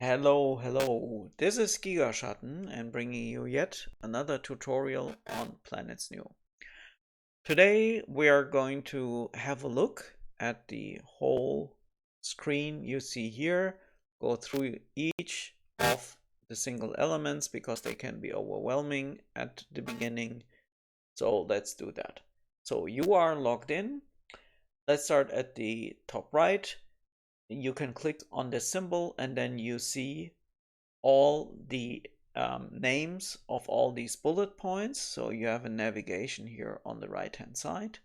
Hello. This is Gigaschatten and bringing you yet another tutorial on Planets.nu. Today we are going to have a look at the whole screen you see here, go through each of the single elements because they can be overwhelming at the beginning. So let's do that. So you are logged in. Let's start at the top right. You can click on the symbol and then you see all the names of all these bullet points. So you have a navigation here on the right hand side.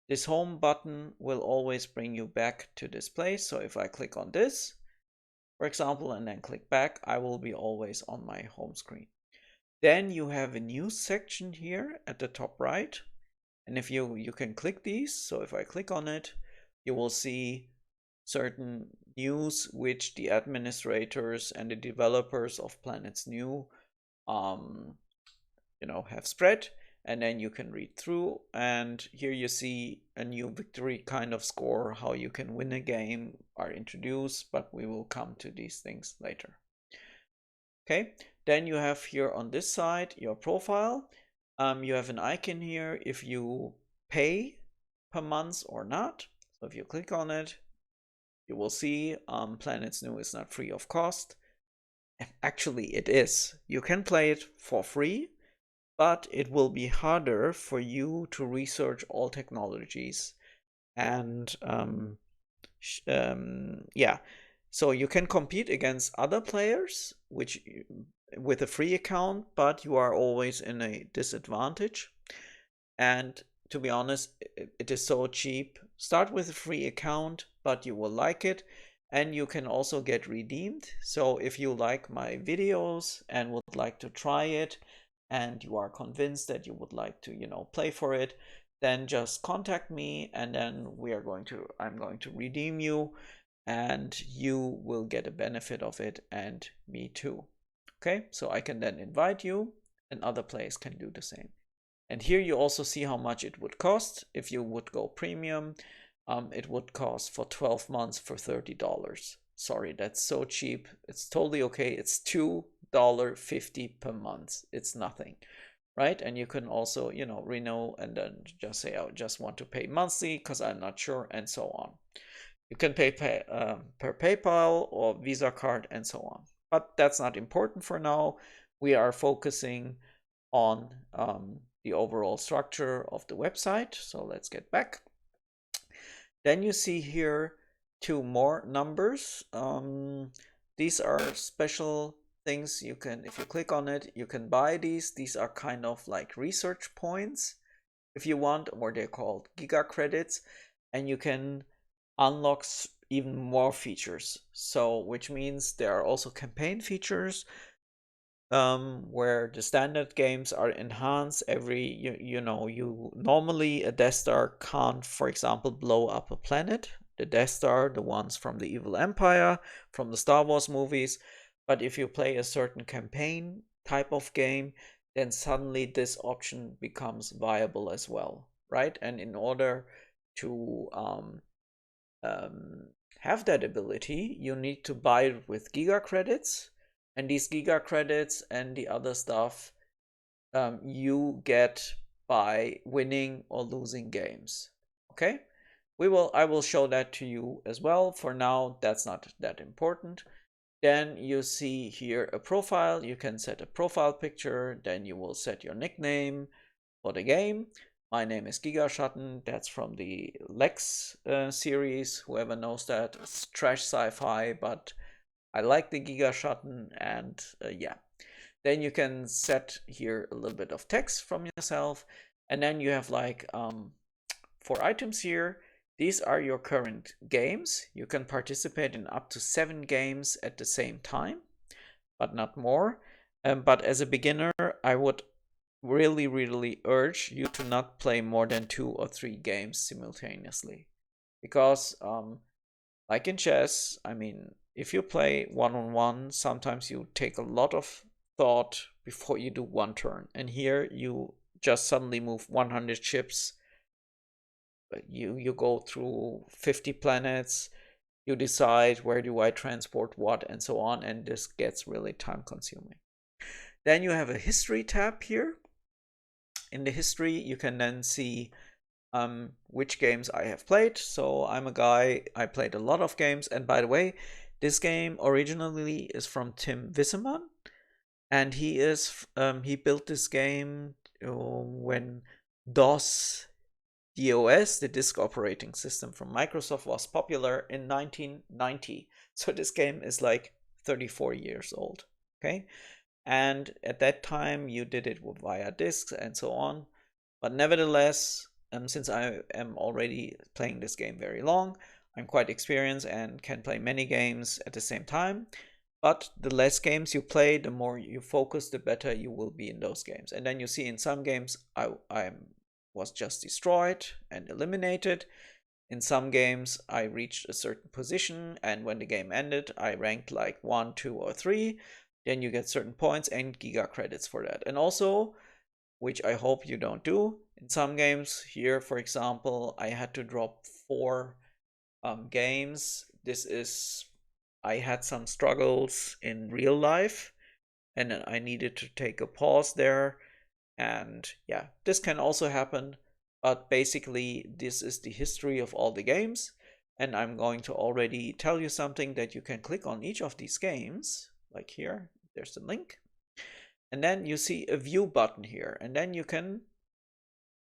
This home button will always bring you back to this place. So if I click on this, for example, and then click back, I will be always on my home screen. Then you have a news section here at the top right. And if you can click these, so if I click on it, you will see certain news which the administrators and the developers of Planets.nu have spread, and then you can read through, and here you see a new victory kind of score, how you can win a game are introduced, but we will come to these things later. Okay, then you have here on this side your profile. You have an icon here if you pay per month or not. So if you click on it, you will see Planets.nu is not free of cost. Actually, it is. You can play it for free, but it will be harder for you to research all technologies. And yeah, so you can compete against other players with a free account, but you are always in a disadvantage. And to be honest, it is so cheap. Start with a free account, but you will like it, and you can also get redeemed. So if you like my videos and would like to try it, and you are convinced that you would like to, play for it, then just contact me, and then I'm going to redeem you, and you will get a benefit of it, and me too. Okay, so I can then invite you, and other players can do the same. And here you also see how much it would cost if you would go premium. It would cost for 12 months for $30. Sorry, that's so cheap. It's totally okay. It's $2.50 per month. It's nothing, right? And you can also, renew and then just say, I just want to pay monthly because I'm not sure, and so on. You can pay per PayPal or Visa card and so on. But that's not important for now. We are focusing on the overall structure of the website. So let's get back. Then you see here two more numbers. These are special things you can, if you click on it, you can buy these. These are kind of like research points if you want, or they're called giga credits, and you can unlock even more features. So which means there are also campaign features where the standard games are enhanced you normally a Death Star can't, for example, blow up a planet. The Death Star, the ones from the Evil Empire, from the Star Wars movies. But if you play a certain campaign type of game, then suddenly this option becomes viable as well, right? And in order to have that ability, you need to buy it with Giga credits. And these Giga credits and the other stuff you get by winning or losing games. Okay, I will show that to you as well. For now, that's not that important. Then you see here a profile. You can set a profile picture. Then you will set your nickname for the game. My name is Gigaschatten. That's from the Lex series. Whoever knows that, it's trash sci-fi, but I like the Gigaschatten, and yeah. Then you can set here a little bit of text from yourself, and then you have like 4 items here. These are your current games. You can participate in up to 7 games at the same time, but not more. But as a beginner, I would really urge you to not play more than 2 or 3 games simultaneously, because like in chess, I mean, if you play one-on-one, sometimes you take a lot of thought before you do one turn. And here you just suddenly move 100 ships. You go through 50 planets. You decide where do I transport what and so on, and this gets really time consuming. Then you have a history tab here. In the history, you can then see which games I have played. So I'm a guy, I played a lot of games. And by the way, this game originally is from Tim Wisseman. And he built this game when DOS, the disk operating system from Microsoft, was popular in 1990. So this game is like 34 years old. Okay. And at that time, you did it via disks and so on. But nevertheless, since I am already playing this game very long, I'm quite experienced and can play many games at the same time. But the less games you play, the more you focus, the better you will be in those games. And then you see in some games, I was just destroyed and eliminated. In some games, I reached a certain position, and when the game ended, I ranked like 1, 2, or 3. Then you get certain points and giga credits for that. And also, which I hope you don't do, in some games here, for example, I had to drop 4 games. I had some struggles in real life, and I needed to take a pause there. And yeah, this can also happen, but basically this is the history of all the games. And I'm going to already tell you something that you can click on each of these games, like here, there's the link. And then you see a view button here, and then you can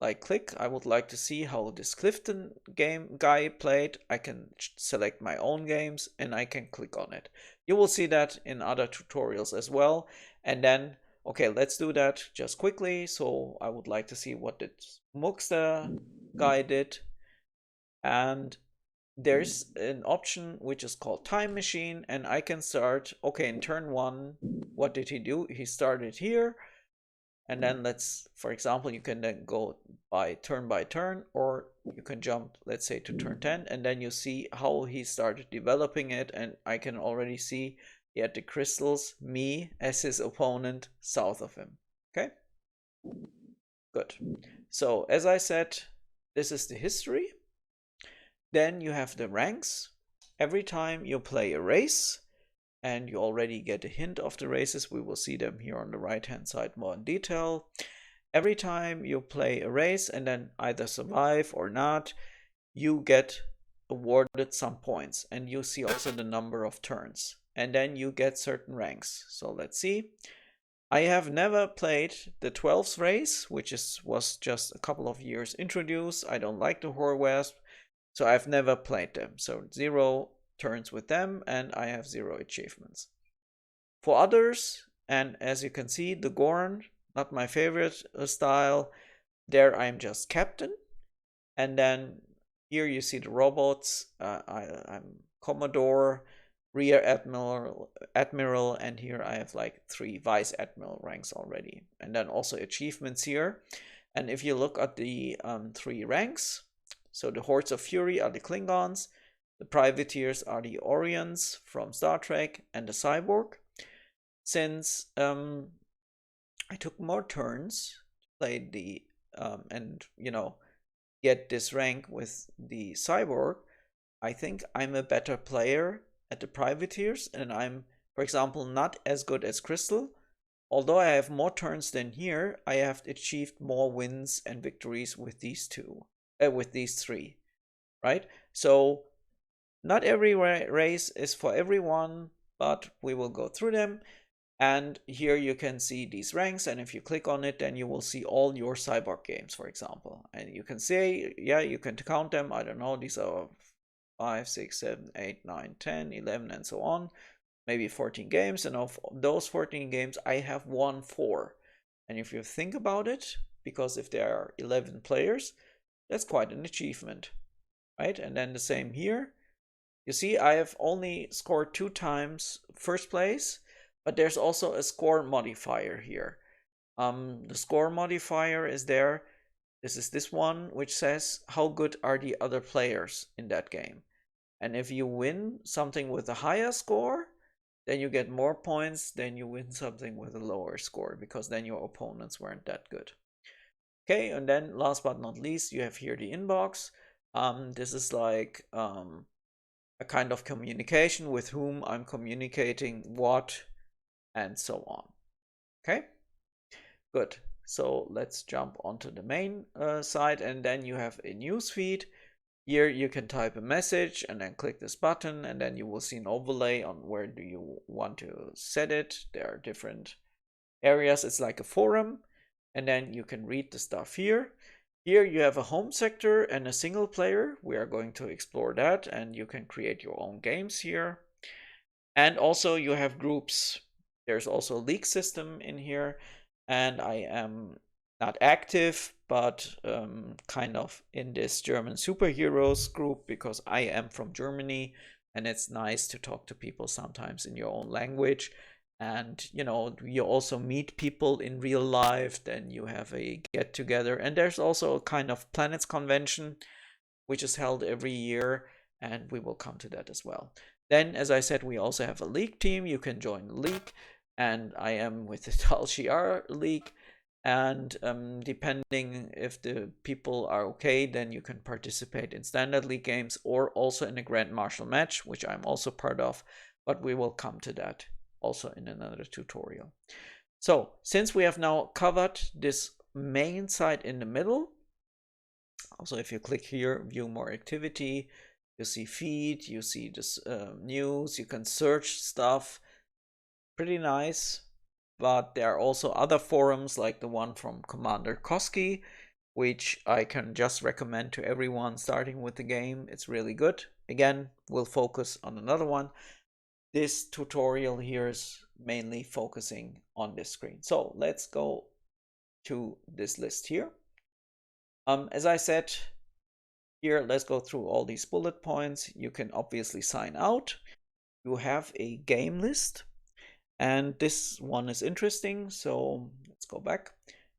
like click, I would like to see how this Clifton game guy played. I can select my own games and I can click on it. You will see that in other tutorials as well. And then, okay, let's do that just quickly. So I would like to see what the Muxta guy did. And there's an option which is called Time Machine, and I can start, okay, in turn 1, what did he do? He started here. And then let's, for example, you can then go by turn, or you can jump, let's say, to turn 10, and then you see how he started developing it. And I can already see he had the crystals, me as his opponent, south of him. Okay, good. So as I said, this is the history. Then you have the ranks. Every time you play a race, and you already get a hint of the races, we will see them here on the right hand side more in detail. Every time you play a race and then either survive or not, you get awarded some points, and you see also the number of turns, and then you get certain ranks. So let's see. I have never played the 12th race, which was just a couple of years introduced. I don't like the Horwasp, so I've never played them. So 0 turns with them, and I have 0 achievements. For others, and as you can see, the Gorn, not my favorite style, there I'm just captain. And then here you see the robots. I'm Commodore, Rear Admiral, and here I have like 3 Vice Admiral ranks already. And then also achievements here. And if you look at the 3 ranks, so the Hordes of Fury are the Klingons, the Privateers are the Orions from Star Trek, and the Cyborg. Since I took more turns to play the and get this rank with the Cyborg, I think I'm a better player at the Privateers, and I'm, for example, not as good as Crystal. Although I have more turns than here, I have achieved more wins and victories with these 3, right? So not every race is for everyone, but we will go through them. And here you can see these ranks, and if you click on it, then you will see all your Cyborg games, for example. And you can say, yeah, you can count them. I don't know, these are 5, 6, 7, 8, 9, 10, 11, and so on. Maybe 14 games, and of those 14 games, I have won 4. And if you think about it, because if there are 11 players, that's quite an achievement, right? And then the same here. You see, I have only scored 2 times first place, but there's also a score modifier here. The score modifier is there. This is this one, which says how good are the other players in that game. And if you win something with a higher score, then you get more points than you win something with a lower score, because then your opponents weren't that good. Okay, and then last but not least, you have here the inbox. This is like a kind of communication with whom I'm communicating what, and so on. Okay, good. So let's jump onto the main side, and then you have a news feed. Here you can type a message and then click this button, and then you will see an overlay on where do you want to set it. There are different areas. It's like a forum, and then you can read the stuff here. Here you have a home sector and a single player. We are going to explore that, and you can create your own games here. And also you have groups. There's also a league system in here, and I am not active, but kind of in this German superheroes group because I am from Germany, and it's nice to talk to people sometimes in your own language. And you know, you also meet people in real life, then you have a get together, and there's also a kind of planets convention which is held every year, and we will come to that as well. Then, as I said, we also have a league team. You can join the league, and I am with the Tholian league. And depending if the people are okay, then you can participate in standard league games or also in a Grand Marshal match, which I'm also part of, but we will come to that also in another tutorial. So since we have now covered this main site in the middle, also if you click here, view more activity, you see feed, you see this news, you can search stuff, pretty nice. But there are also other forums like the one from Commander Koski, which I can just recommend to everyone starting with the game. It's really good. Again, we'll focus on another one. This tutorial here is mainly focusing on this screen. So let's go to this list here. As I said, here, let's go through all these bullet points. You can obviously sign out. You have a game list. And this one is interesting, so let's go back.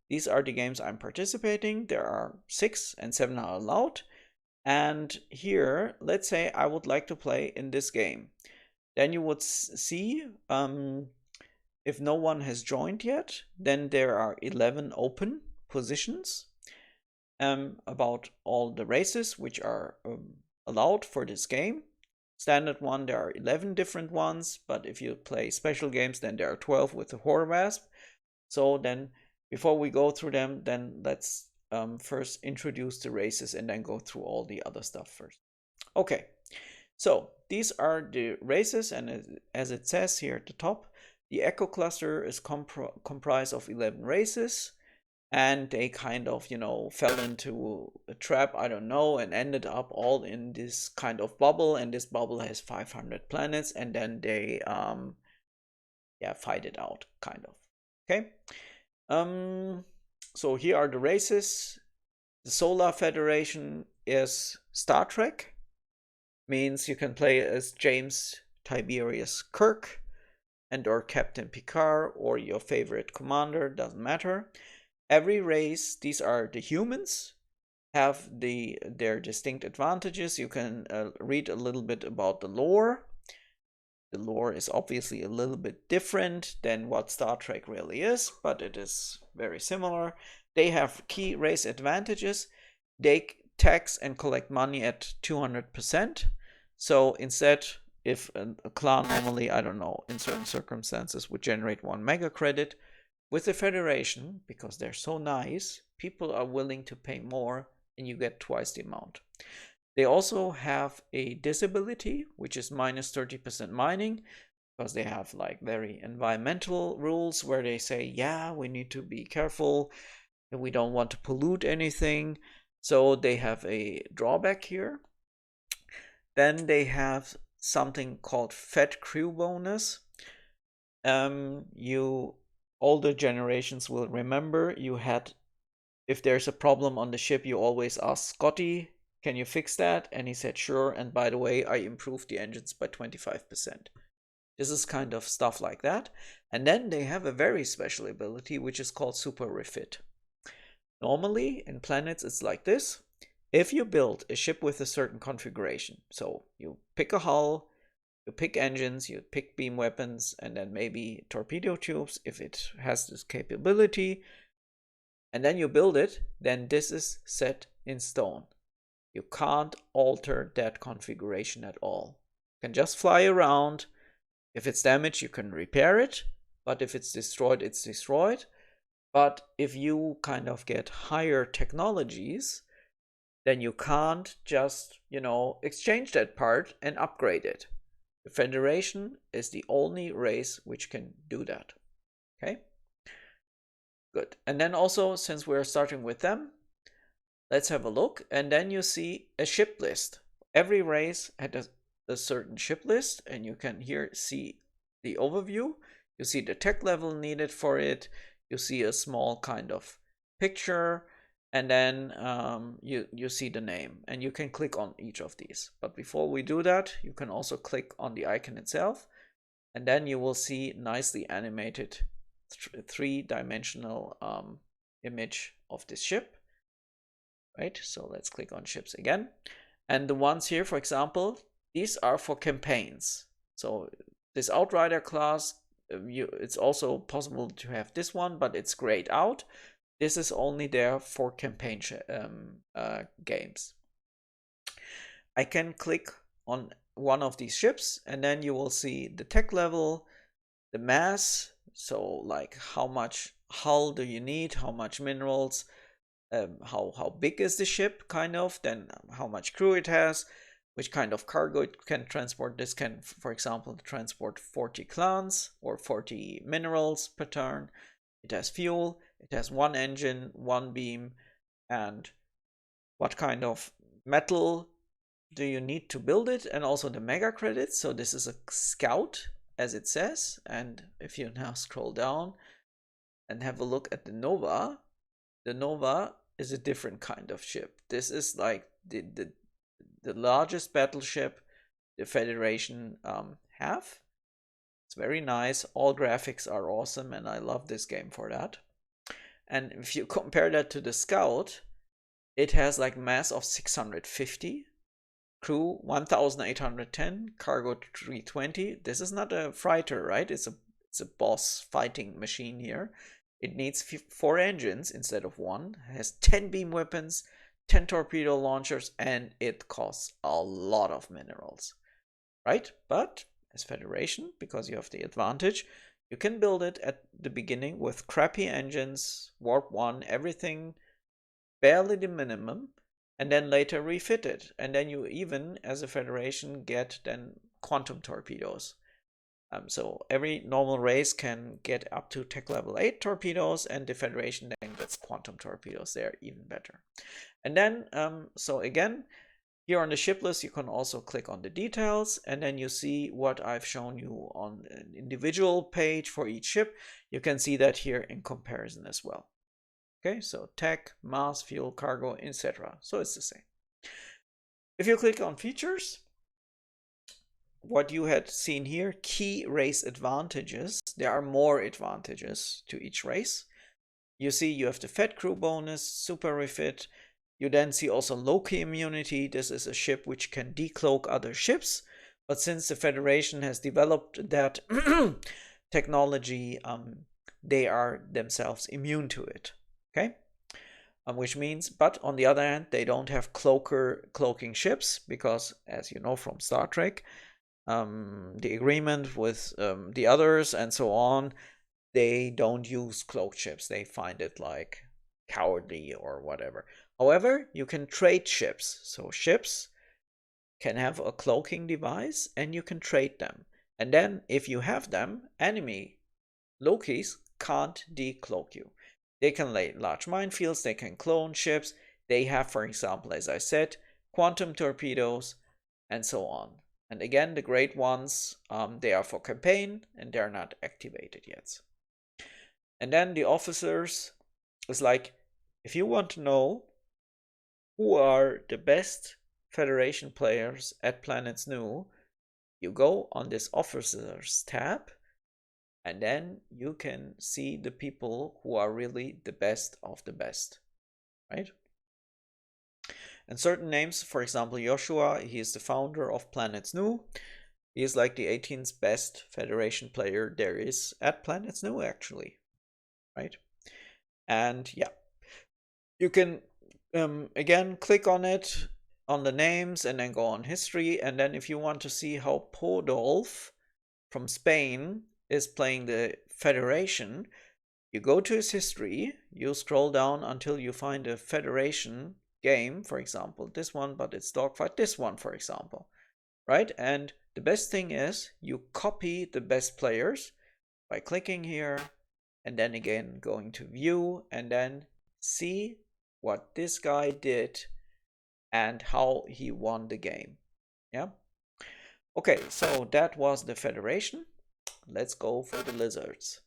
These are the games I'm participating. There are 6 and 7 are allowed. And here, let's say I would like to play in this game. Then you would see if no one has joined yet, then there are 11 open positions about all the races which are allowed for this game. Standard one, there are 11 different ones, but if you play special games, then there are 12 with the Horwasp. So then, before we go through them, then let's first introduce the races and then go through all the other stuff first. Okay, so these are the races, and as it says here at the top, the Echo Cluster is comprised of 11 races. And they kind of, you know, fell into a trap, I don't know, and ended up all in this kind of bubble. And this bubble has 500 planets, and then they, fight it out, kind of. Okay. So here are the races. The Solar Federation is Star Trek. Means you can play as James Tiberius Kirk and or Captain Picard or your favorite commander, doesn't matter. Every race, these are the humans, have their distinct advantages. You can read a little bit about the lore. The lore is obviously a little bit different than what Star Trek really is, but it is very similar. They have key race advantages. They tax and collect money at 200%. So instead, if a clan normally, I don't know, in certain circumstances would generate 1 mega credit, with the Federation, because they're so nice, people are willing to pay more and you get twice the amount. They also have a disability, which is minus 30% mining, because they have like very environmental rules where they say, yeah, we need to be careful and we don't want to pollute anything. So they have a drawback here. Then they have something called Fed Crew Bonus. Older generations will remember you had, if there's a problem on the ship, you always ask Scotty, can you fix that? And he said, sure. And by the way, I improved the engines by 25%. This is kind of stuff like that. And then they have a very special ability, which is called Super Refit. Normally in planets, it's like this. If you build a ship with a certain configuration, so you pick a hull, you pick engines, you pick beam weapons, and then maybe torpedo tubes if it has this capability, and then you build it, then this is set in stone. You can't alter that configuration at all. You can just fly around. If it's damaged, you can repair it, but if it's destroyed, it's destroyed. But if you kind of get higher technologies, then you can't just, exchange that part and upgrade it. The Federation is the only race which can do that. Okay? Good. And then also, since we're starting with them, let's have a look. And then you see a ship list. Every race had a certain ship list, and you can here see the overview. You see the tech level needed for it. You see a small kind of picture, and then you see the name, and you can click on each of these. But before we do that, you can also click on the icon itself, and then you will see nicely animated three-dimensional image of this ship. Right, so let's click on ships again. And the ones here, for example, these are for campaigns. So this Outrider class, it's also possible to have this one, but it's grayed out. This is only there for campaign games. I can click on one of these ships, and then you will see the tech level, the mass, so like how much hull do you need, how much minerals, how big is the ship, kind of, then how much crew it has, which kind of cargo it can transport. This can, for example, transport 40 clans or 40 minerals per turn. It has fuel, it has one engine, one beam, and what kind of metal do you need to build it, and also the mega credits. So this is a scout, as it says, and if you now scroll down and have a look at the Nova is a different kind of ship. This is like the largest battleship the Federation have. It's very nice. All graphics are awesome, and I love this game for that. And if you compare that to the Scout, it has like mass of 650, crew 1810, cargo 320. This is not a freighter, right? It's a boss fighting machine here. It needs 4 engines instead of 1. It has 10 beam weapons, 10 torpedo launchers, and it costs a lot of minerals, right? But as Federation, because you have the advantage, you can build it at the beginning with crappy engines, warp 1, everything barely the minimum, and then later refit it. And then you even, as a Federation, get then quantum torpedoes. So every normal race can get up to tech level 8 torpedoes, and the Federation then gets quantum torpedoes. They're even better. And then, so again, here on the ship list, you can also click on the details, and then you see what I've shown you on an individual page for each ship. You can see that here in comparison as well. Okay, so tech, mass, fuel, cargo, etc. So it's the same. If you click on features, what you had seen here, key race advantages. There are more advantages to each race. You see you have the Fed crew bonus, super refit. You then see also Loki immunity. This is a ship which can decloak other ships. But since the Federation has developed that technology, they are themselves immune to it. Okay? Which means, but on the other hand, they don't have cloaking ships because, as you know from Star Trek, the agreement with the others and so on, they don't use cloaked ships. They find it like cowardly or whatever. However, you can trade ships. So ships can have a cloaking device and you can trade them. And then if you have them, enemy Lokis can't decloak you. They can lay large minefields, they can clone ships. They have, for example, as I said, quantum torpedoes and so on. And again, the great ones, they are for campaign and they're not activated yet. And then the officers is like, if you want to know who are the best Federation players at Planets.nu, you go on this officers tab, and then you can see the people who are really the best of the best, right? And certain names, for example, Joshua, he is the founder of Planets.nu. He is like the 18th best Federation player there is at Planets.nu, actually, right? And yeah, you can, again, click on it. on the names and then go on history. And then if you want to see how Podolf from Spain is playing the Federation, you go to his history, you scroll down until you find a Federation game, for example, this one, but it's dogfight, this one, for example, right? And the best thing is you copy the best players by clicking here and then again going to view and then see what this guy did and how he won the game. Yeah. Okay, so that was the Federation. Let's go for the lizards.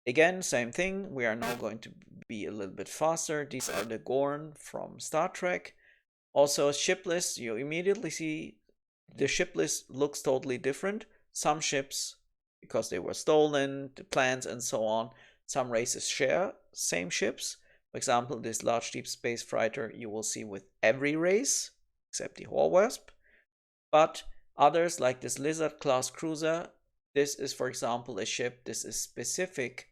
Again, same thing. We are now going to be a little bit faster. These are the Gorn from Star Trek. Also, ship list, you immediately see the ship list looks totally different. Some ships, because they were stolen, the plans and so on, some races share same ships. For example, this large deep space freighter you will see with every race, except the Horwasp. But others, like this Lizard class cruiser, this is, for example, a ship, this is specific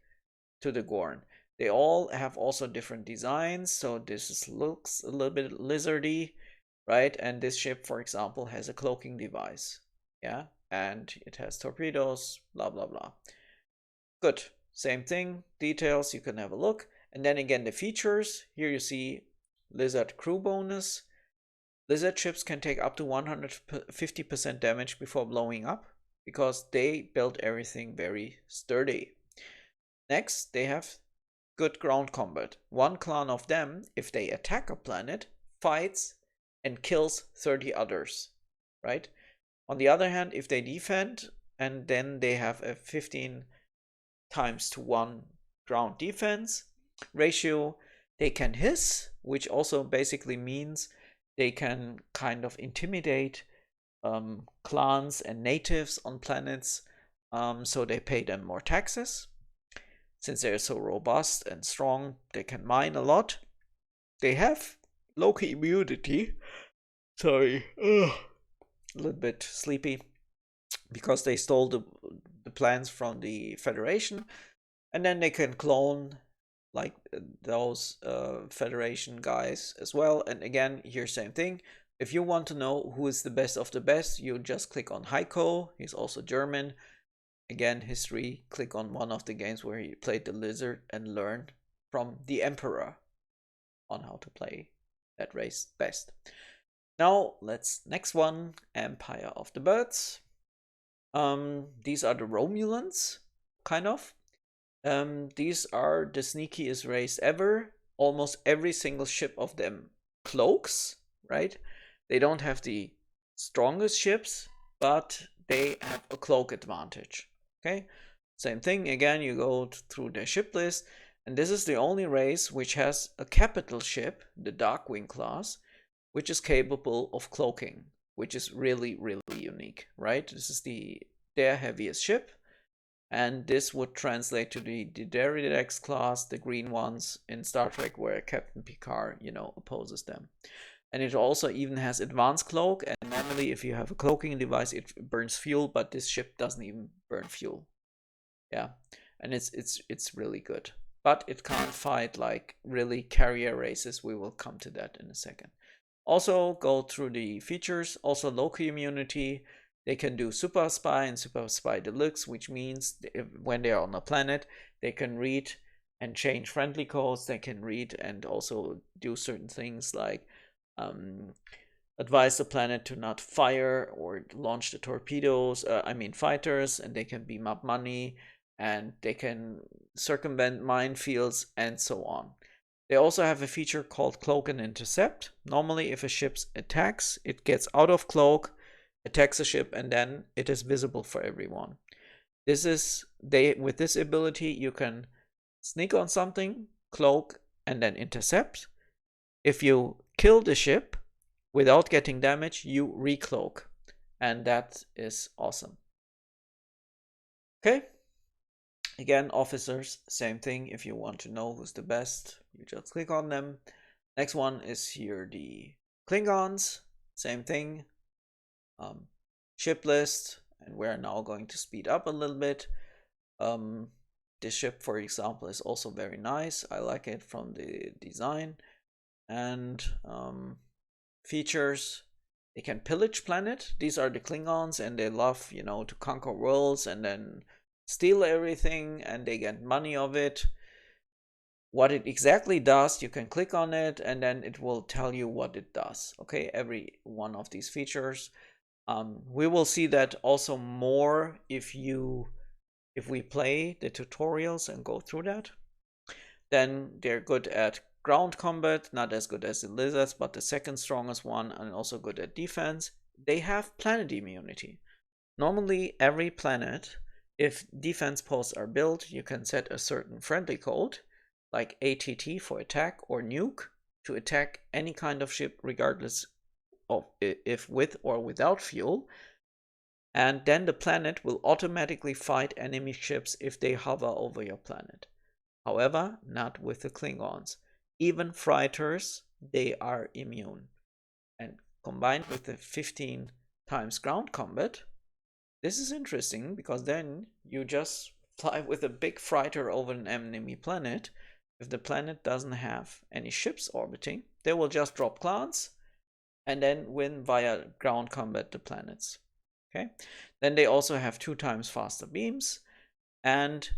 to the Gorn. They all have also different designs, so this looks a little bit lizardy, right? And this ship, for example, has a cloaking device, yeah? And it has torpedoes, blah, blah, blah. Good, same thing, details, you can have a look. And then again, the features, here you see Lizard crew bonus. Lizard ships can take up to 150% damage before blowing up, because they built everything very sturdy. Next, they have good ground combat. One clan of them, if they attack a planet, fights and kills 30 others, right? On the other hand, if they defend, and then they have a 15 times to 1 ground defense ratio, they can hiss, which also basically means they can kind of intimidate clans and natives on planets, so they pay them more taxes. Since they're so robust and strong, they can mine a lot. They have local immunity. Sorry, a little bit sleepy, because they stole the plans from the Federation, and then they can clone like those Federation guys as well. And again, here same thing. If you want to know who is the best of the best, you just click on Heiko. He's also German. Again, history, click on one of the games where he played the lizard and learned from the Emperor on how to play that race best. Now, next one, Empire of the Birds. These are the Romulans, kind of. These are the sneakiest race ever. Almost every single ship of them cloaks, right? They don't have the strongest ships, but they have a cloak advantage. Okay, same thing again, you go through the ship list, and this is the only race which has a capital ship, the Darkwing class, which is capable of cloaking, which is really, really unique, right? This is their heaviest ship, and this would translate to the Derridex class, the green ones in Star Trek, where Captain Picard, opposes them. And it also even has advanced cloak, and normally if you have a cloaking device, it burns fuel, but this ship doesn't even burn fuel. Yeah, and it's really good. But it can't fight like really carrier races. We will come to that in a second. Also go through the features, also local immunity. They can do Super Spy and Super Spy Deluxe, which means when they are on a planet, they can read and change friendly codes. They can read and also do certain things like advise the planet to not fire or launch the torpedoes, fighters, and they can beam up money, and they can circumvent minefields and so on. They also have a feature called Cloak and Intercept. Normally, if a ship attacks, it gets out of cloak, attacks a ship, and then it is visible for everyone. With this ability, you can sneak on something, cloak, and then intercept. If you kill the ship without getting damage, you recloak, and that is awesome. Okay, again, officers, same thing. If you want to know who's the best, you just click on them. Next one is here the Klingons, same thing. Ship list, and we're now going to speed up a little bit. This ship, for example, is also very nice. I like it from the design. And features. They can pillage planet. These are the Klingons, and they love, you know, to conquer worlds and then steal everything, and they get money of it. What it exactly does, you can click on it, and then it will tell you what it does. Okay, every one of these features. We will see that also more if we play the tutorials and go through that. Then they're good at ground combat, not as good as the lizards, but the second strongest one, and also good at defense. They have planet immunity. Normally, every planet, if defense posts are built, you can set a certain friendly code, like ATT for attack or nuke, to attack any kind of ship, regardless of if with or without fuel. And then the planet will automatically fight enemy ships if they hover over your planet. However, not with the Klingons. Even freighters, they are immune. And combined with the 15 times ground combat, this is interesting because then you just fly with a big freighter over an enemy planet. If the planet doesn't have any ships orbiting, they will just drop clans and then win via ground combat the planets. Okay, then they also have 2 times faster beams, and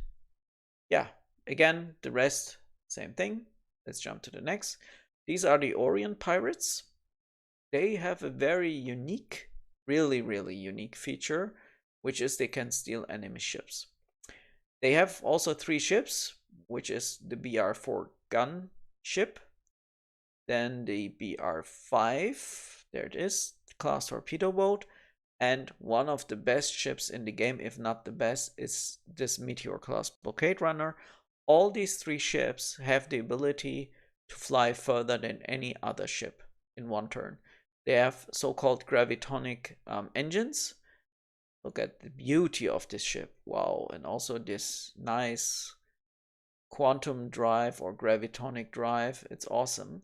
yeah, again, the rest, same thing. Let's jump to the next. These are the Orion pirates. They have a very unique, really unique feature, which is they can steal enemy ships. They have also 3 ships, which is the BR4 gun ship, then the BR5, there it is, class torpedo boat, and one of the best ships in the game, if not the best, is this Meteor class blockade runner. All these 3 ships have the ability to fly further than any other ship in one turn. They have so-called gravitonic engines. Look at the beauty of this ship. Wow. And also this nice quantum drive or gravitonic drive. It's awesome.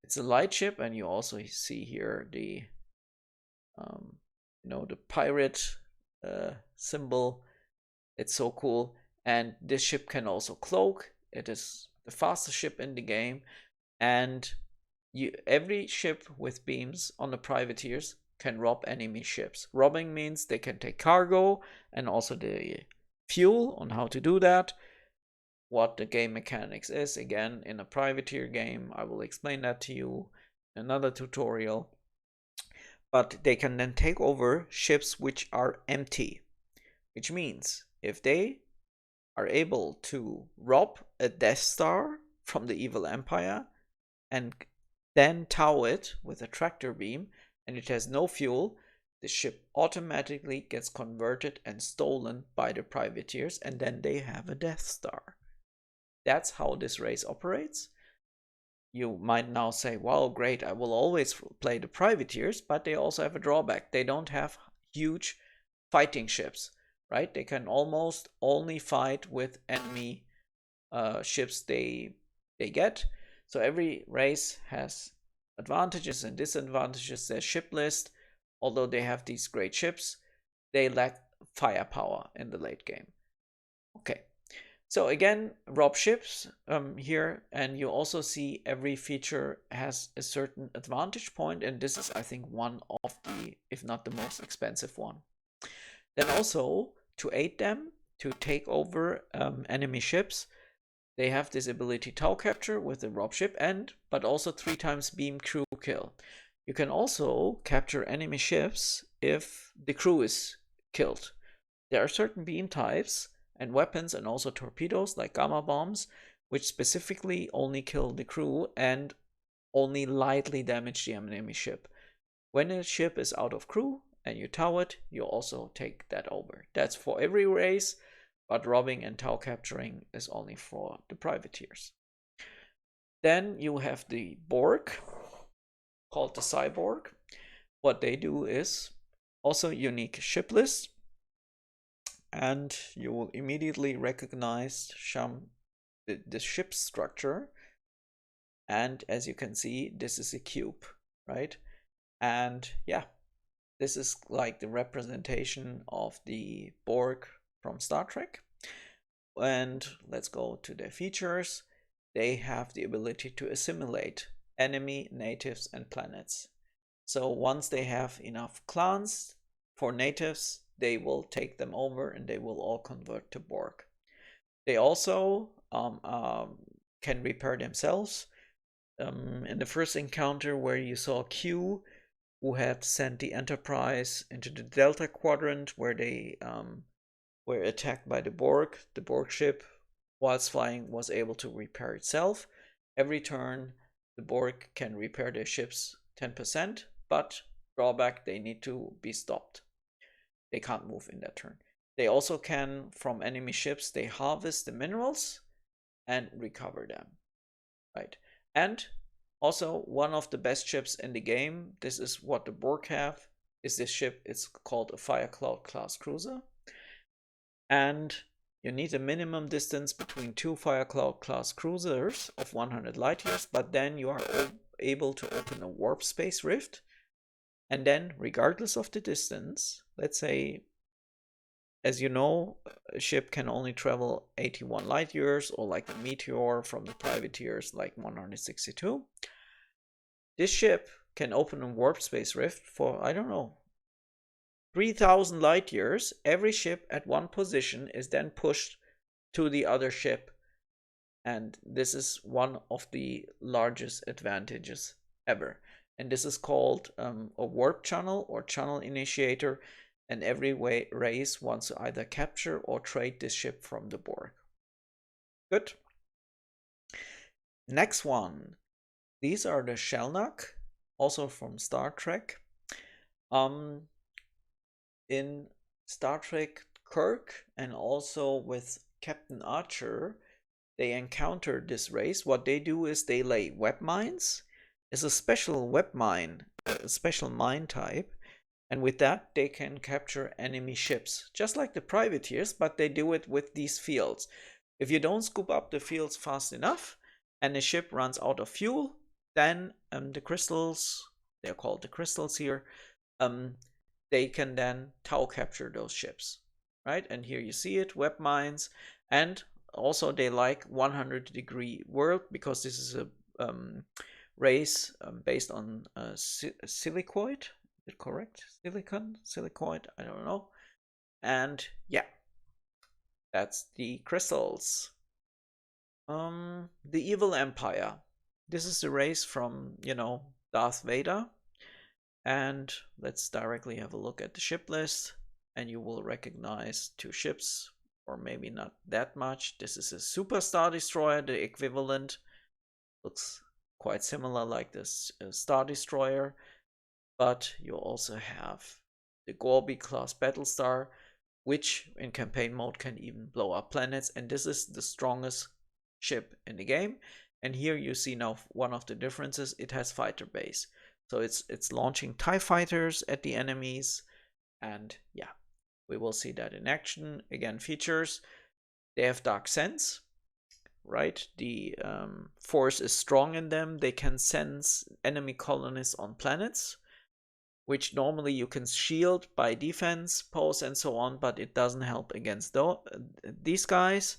It's a light ship, and you also see here the the pirate symbol. It's so cool. And this ship can also cloak. It is the fastest ship in the game, and every ship with beams on the privateers can rob enemy ships. Robbing means they can take cargo and also the fuel. On how to do that, what the game mechanics is, again, in a privateer game, I will explain that to you in another tutorial. But they can then take over ships which are empty, which means if they are able to rob a Death Star from the evil empire and then tow it with a tractor beam, and it has no fuel, the ship automatically gets converted and stolen by the privateers, and then they have a Death Star. That's how this race operates. You might now say, wow, great, I will always play the privateers, but they also have a drawback. They don't have huge fighting ships, right? They can almost only fight with enemy ships they get. So every race has advantages and disadvantages. Their ship list, although they have these great ships, they lack firepower in the late game. Okay, so again, rob ships here, and you also see every feature has a certain advantage point, and this is, I think, one of the, if not the most expensive one. Then also, to aid them to take over enemy ships, they have this ability tow capture with the rob ship, but also 3 times beam crew kill. You can also capture enemy ships if the crew is killed. There are certain beam types and weapons and also torpedoes like gamma bombs, which specifically only kill the crew and only lightly damage the enemy ship. When a ship is out of crew and you tow it, you also take that over. That's for every race, but robbing and tow capturing is only for the privateers. Then you have the Borg, called the Cyborg. What they do is also unique ship list, and you will immediately recognize the ship structure. And as you can see, this is a cube, right? And yeah, this is like the representation of the Borg from Star Trek. And let's go to their features. They have the ability to assimilate enemy, natives, and planets. So once they have enough clans for natives, they will take them over and they will all convert to Borg. They also can repair themselves. In the first encounter where you saw Q, who had sent the Enterprise into the Delta Quadrant where they were attacked by the Borg ship, whilst flying, was able to repair itself. Every turn, the Borg can repair their ships 10%, but drawback, they need to be stopped. They can't move in that turn. They also can, from enemy ships, they harvest the minerals and recover them, right? And also, one of the best ships in the game, this is what the Borg have, is this ship. It's called a Firecloud class cruiser. And you need a minimum distance between two Firecloud class cruisers of 100 light years, but then you are able to open a warp space rift. And then, regardless of the distance, let's say, as you know, a ship can only travel 81 light years, or like the Meteor from the privateers, like 162. This ship can open a warp space rift for, I don't know, 3,000 light years. Every ship at one position is then pushed to the other ship. And this is one of the largest advantages ever. And this is called a warp channel or channel initiator. And every race wants to either capture or trade this ship from the Borg. Good. Next one. These are the Shelnak, also from Star Trek. In Star Trek Kirk and also with Captain Archer, they encounter this race. What they do is they lay web mines. It's a special web mine, a special mine type. And with that, they can capture enemy ships, just like the privateers, but they do it with these fields. If you don't scoop up the fields fast enough and the ship runs out of fuel, then the crystals, they're called the crystals here, they can then Tau capture those ships, right? And here you see it, web mines, and also they like 100-degree world because this is a race based on silicoid. Is it correct? Silicoid? I don't know. And yeah, that's the crystals. The Evil Empire. This is the race from, Darth Vader. And let's directly have a look at the ship list. And you will recognize two ships, or maybe not that much. This is a Super Star Destroyer, the equivalent. Looks quite similar like this Star Destroyer. But you also have the Gorby class Battlestar, which in campaign mode can even blow up planets. And this is the strongest ship in the game. And here you see now one of the differences. It has fighter base. So it's launching TIE fighters at the enemies. And yeah, we will see that in action. Again, features. They have dark sense, right? The force is strong in them. They can sense enemy colonies on planets, which normally you can shield by defense, pose, and so on, but it doesn't help against these guys,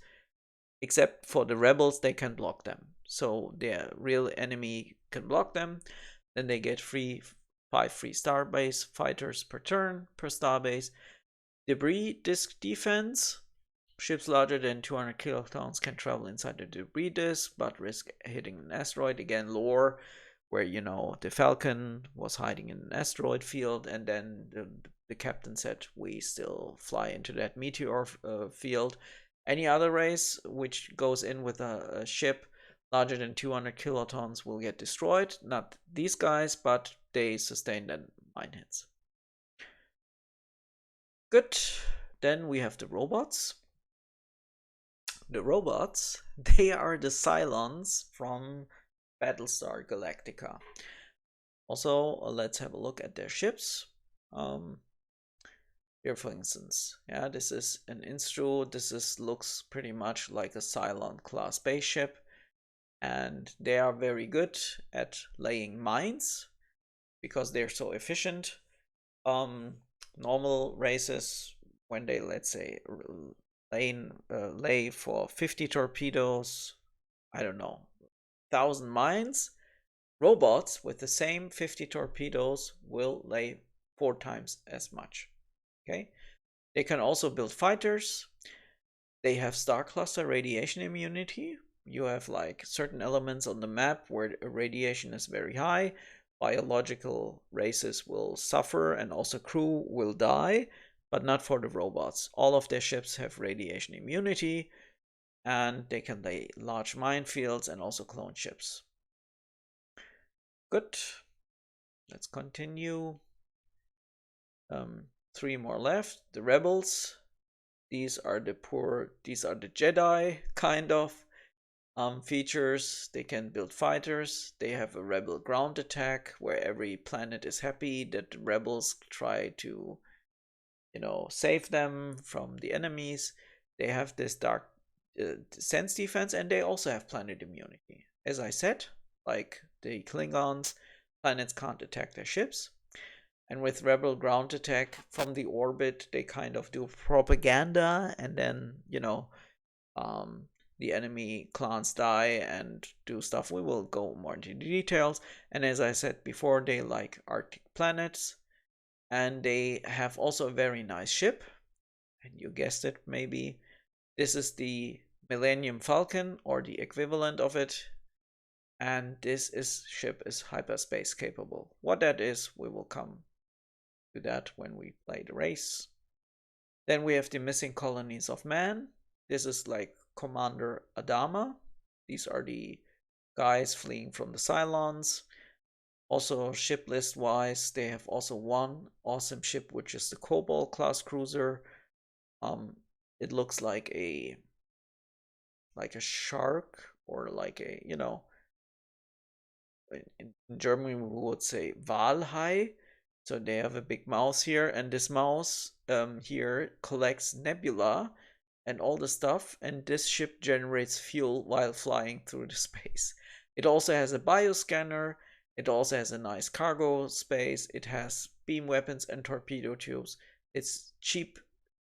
except for the rebels, they can block them. So their real enemy can block them. Then they get 5 free starbase fighters per turn, per starbase. Debris disk defense. Ships larger than 200 kilotons can travel inside the debris disk, but risk hitting an asteroid. Again, lore, where, the Falcon was hiding in an asteroid field, and then the captain said, we still fly into that meteor field. Any other race which goes in with a ship larger than 200 kilotons will get destroyed. Not these guys, but they sustain then mine hits. Good. Then we have the robots. The robots, they are the Cylons from Battlestar Galactica. Also, let's have a look at their ships. Here, for instance, yeah, this is an Instru. This looks pretty much like a Cylon class spaceship. And they are very good at laying mines because they're so efficient. Normal races, when they, let's say, lay for 50 torpedoes, I don't know, 1,000 mines, Robots with the same 50 torpedoes will lay 4 times as much. Okay, they can also build fighters. They have star cluster radiation immunity. You have like certain elements on the map where radiation is very high. Biological races will suffer and also crew will die, but not for the robots. All of their ships have radiation immunity and they can lay large minefields and also clone ships. Good. Let's continue. 3 more left. The rebels. These are the Jedi kind of features. They can build fighters. They have a rebel ground attack where every planet is happy that the rebels try to, save them from the enemies. They have this dark sense defense, and they also have planet immunity. As I said, like the Klingons, planets can't attack their ships. And with rebel ground attack from the orbit, they kind of do propaganda, and then, the enemy clans die and do stuff. We will go more into the details. And as I said before, they like Arctic planets. And they have also a very nice ship. And you guessed it, maybe. This is the Millennium Falcon, or the equivalent of it. And this ship is hyperspace capable. What that is, we will come to that when we play the race. Then we have the missing colonies of man. This is like Commander Adama. These are the guys fleeing from the Cylons. Also, ship list wise, they have also one awesome ship, which is the Cobalt class cruiser. It looks like a shark, or like a, in German we would say Walhai. So they have a big mouse here, and this mouse here collects nebula and all the stuff, and this ship generates fuel while flying through the space. It also has a bioscanner. It also has a nice cargo space. It has beam weapons and torpedo tubes. It's cheap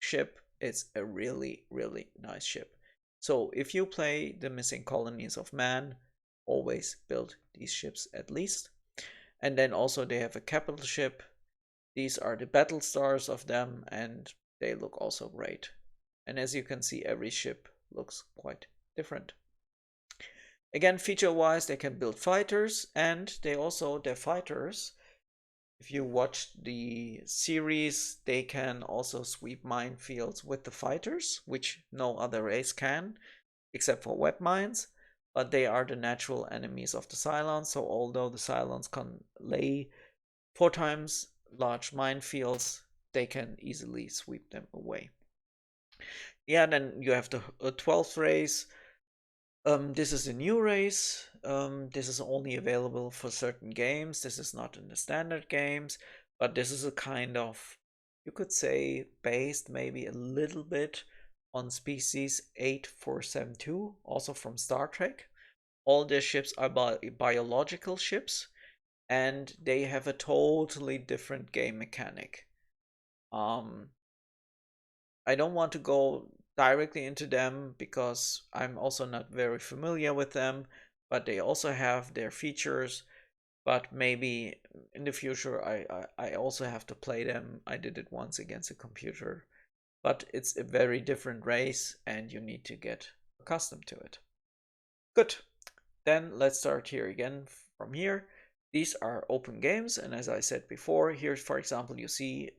ship. It's a really, really nice ship. So if you play the missing colonies of man, always build these ships at least. And then also they have a capital ship. These are the Battlestars of them, and they look also great. And as you can see, every ship looks quite different. Again, feature-wise, they can build fighters, and their fighters, if you watch the series, they can also sweep minefields with the fighters, which no other race can, except for web mines. But they are the natural enemies of the Cylons, so although the Cylons can lay 4 times large minefields, they can easily sweep them away. Yeah, then you have the 12th race. This is a new race. This is only available for certain games. This is not in the standard games, but this is a kind of, you could say, based maybe a little bit on species 8472, also from Star Trek. All their ships are biological ships, and they have a totally different game mechanic. I don't want to go directly into them because I'm also not very familiar with them, but they also have their features. But maybe in the future I also have to play them. I did it once against a computer, but it's a very different race and you need to get accustomed to it. Good. Then let's start here again from here. These are open games, and as I said before, here for example you see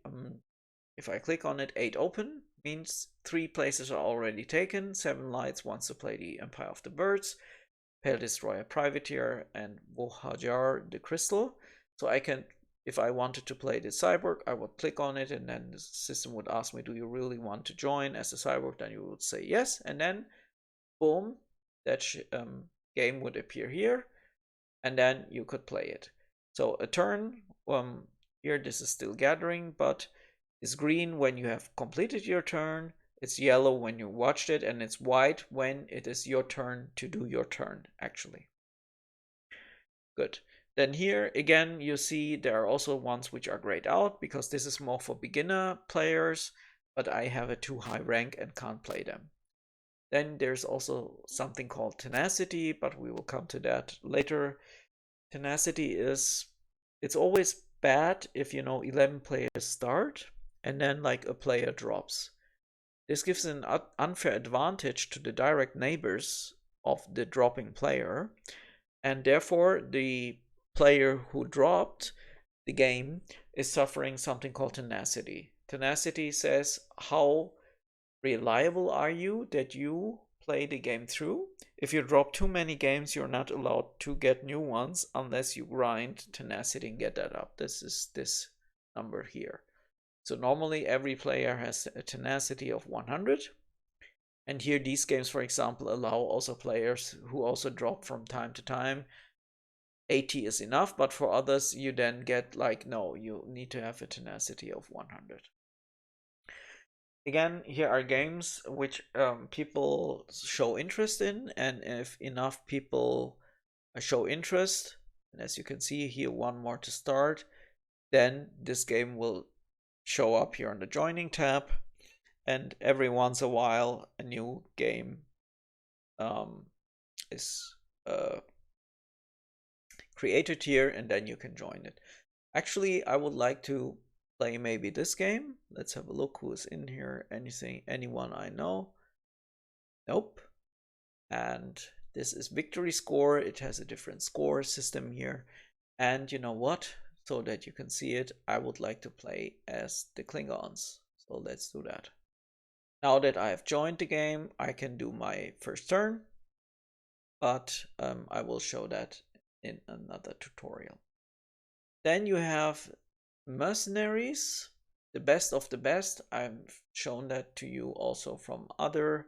if I click on it, 8 open means 3 places are already taken. 7 Lights wants to play the Empire of the Birds, Pale Destroyer Privateer, and Vohajar the Crystal. So I can, if I wanted to play the Cyborg, I would click on it, and then the system would ask me, do you really want to join as a Cyborg? Then you would say yes, and then boom, that game would appear here, and then you could play it. So a turn, here this is still gathering, but it's green when you have completed your turn, it's yellow when you watched it, and it's white when it is your turn to do your turn, actually. Good. Then here, again, you see there are also ones which are grayed out, because this is more for beginner players, but I have a too high rank and can't play them. Then there's also something called tenacity, but we will come to that later. Tenacity is, it's always bad if 11 players start and then like a player drops. This gives an unfair advantage to the direct neighbors of the dropping player, and therefore the player who dropped the game is suffering something called tenacity. Tenacity says how reliable are you that you play the game through. If you drop too many games, you're not allowed to get new ones unless you grind tenacity and get that up. This is this number here. So normally every player has a tenacity of 100. And here these games, for example, allow also players who also drop from time to time. 80 is enough, but for others you then get like, no, you need to have a tenacity of 100. Again, here are games which people show interest in, and if enough people show interest, and as you can see here, one more to start, then this game will show up here on the joining tab, and every once a while a new game is created here, and then you can join it. Actually, I would like to play maybe this game. Let's have a look who's in here. Anyone I know? Nope. And this is victory score. It has a different score system here. And you know what? So that you can see it, I would like to play as the Klingons. So let's do that. Now that I have joined the game, I can do my first turn, but I will show that in another tutorial. Then you have mercenaries, the best of the best. I've shown that to you also from other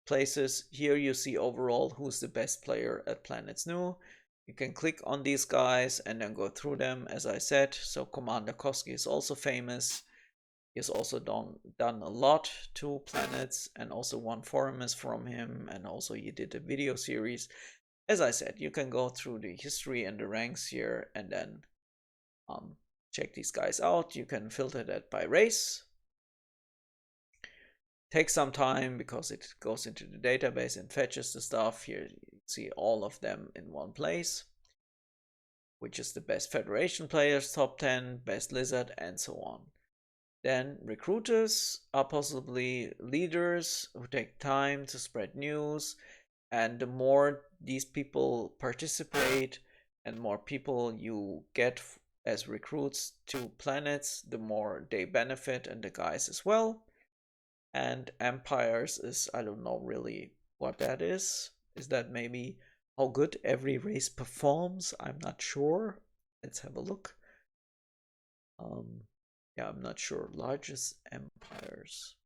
places. Here you see overall who's the best player at Planets.nu. You can click on these guys and then go through them, as I said. So Commander Koski is also famous. He has also done a lot to planets, and also one forum is from him, and also he did a video series. As I said, you can go through the history and the ranks here and then check these guys out. You can filter that by race. Takes some time because it goes into the database and fetches the stuff. Here you see all of them in one place, which is the best Federation players, top 10, best Lizard, and so on. Then recruiters are possibly leaders who take time to spread news, and the more these people participate and more people you get as recruits to planets, the more they benefit, and the guys as well. And empires is, I don't know really what that is. Is that maybe how good every race performs? I'm not sure. Let's have a look. Yeah, I'm not sure. Largest empires.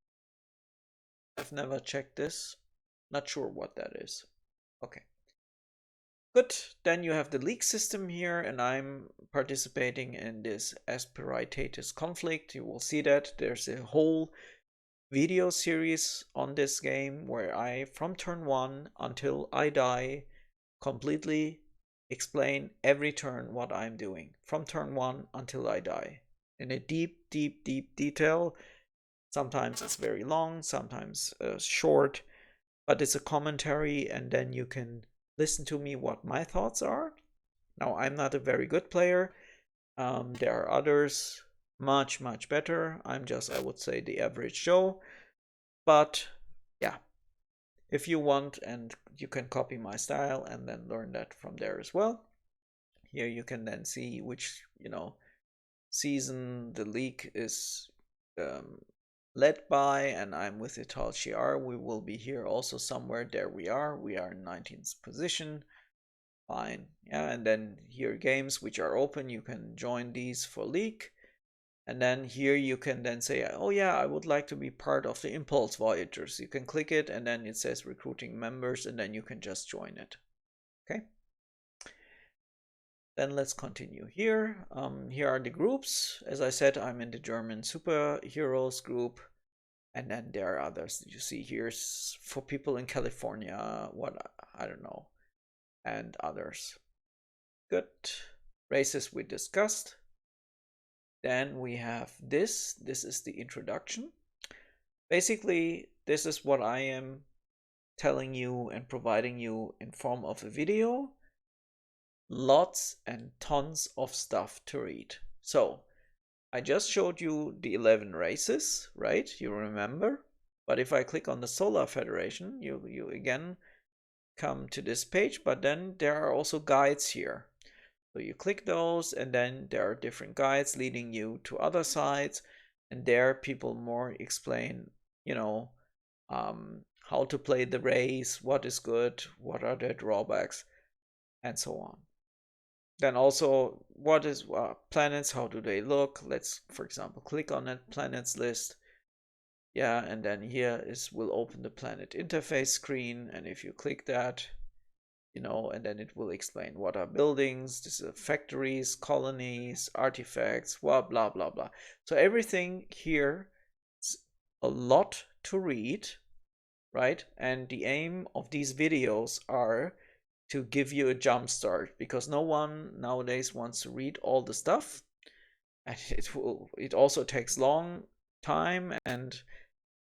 I've never checked this. Not sure what that is. Okay. Good. Then you have the league system here, and I'm participating in this Aspiritatus conflict. You will see that there's a whole video series on this game where I, from turn 1 until I die, completely explain every turn what I'm doing. From turn 1 until I die. In a deep detail. Sometimes it's very long, sometimes short, but it's a commentary, and then you can listen to me what my thoughts are. Now, I'm not a very good player. There are others much better. I'm just, I would say, the average Joe. But yeah, if you want, and you can copy my style and then learn that from there as well. Here you can then see which, season the league is led by, and I'm with Ital Shiar. We will be here also somewhere. There we are in 19th position. Fine. Yeah, and then here games which are open, you can join these for league. And then here you can then say, oh yeah, I would like to be part of the Impulse Voyagers. You can click it, and then it says recruiting members, and then you can just join it. Okay. Then let's continue here. Here are the groups. As I said, I'm in the German superheroes group. And then there are others that you see here for people in California, what, I don't know, and others. Good. Races we discussed. Then we have this. This is the introduction. Basically, this is what I am telling you and providing you in form of a video. lots and tons of stuff to read. So I just showed you the 11 races, right? You remember? But if I click on the Solar Federation, you again come to this page, but then there are also guides here. So you click those, and then there are different guides leading you to other sites, and there people more explain, you know, how to play the race, what is good, what are the drawbacks, and so on. Then also, what is planets, how do they look? Let's, for example, click on that planets list. Yeah, and then here will open the planet interface screen, and if you click that, you know, and then it will explain what are buildings, this is factories, colonies, artifacts, blah blah blah blah. So everything here is a lot to read, right? And the aim of these videos are to give you a jump start, because no one nowadays wants to read all the stuff, and it also takes long time,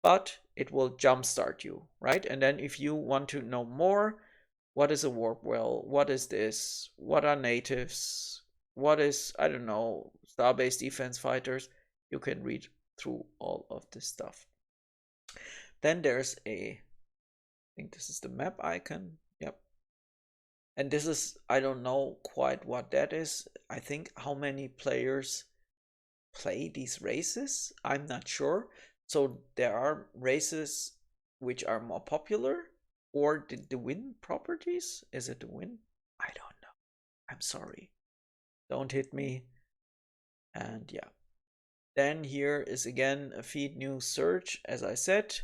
but it will jumpstart you, right? And then if you want to know more, what is a warp well, what is this, what are natives, what is, I don't know, star-based defense fighters, you can read through all of this stuff. Then there's I think this is the map icon. Yep. And this is, I don't know quite what that is. I think how many players play these races, I'm not sure. So there are races which are more popular, or the win properties? Is it the win? I don't know. I'm sorry. Don't hit me. And yeah. Then here is again a feed new search. As I said,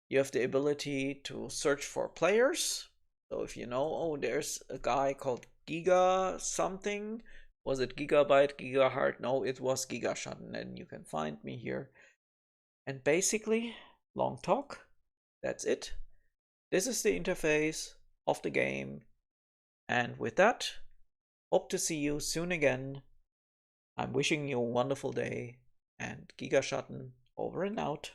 you have the ability to search for players. So if you know, oh, there's a guy called Giga something. Was it Gigabyte, Gigaheart? No, it was Gigaschatten, and you can find me here. And basically, long talk, that's it. This is the interface of the game. And with that, hope to see you soon again. I'm wishing you a wonderful day, and Gigaschatten over and out.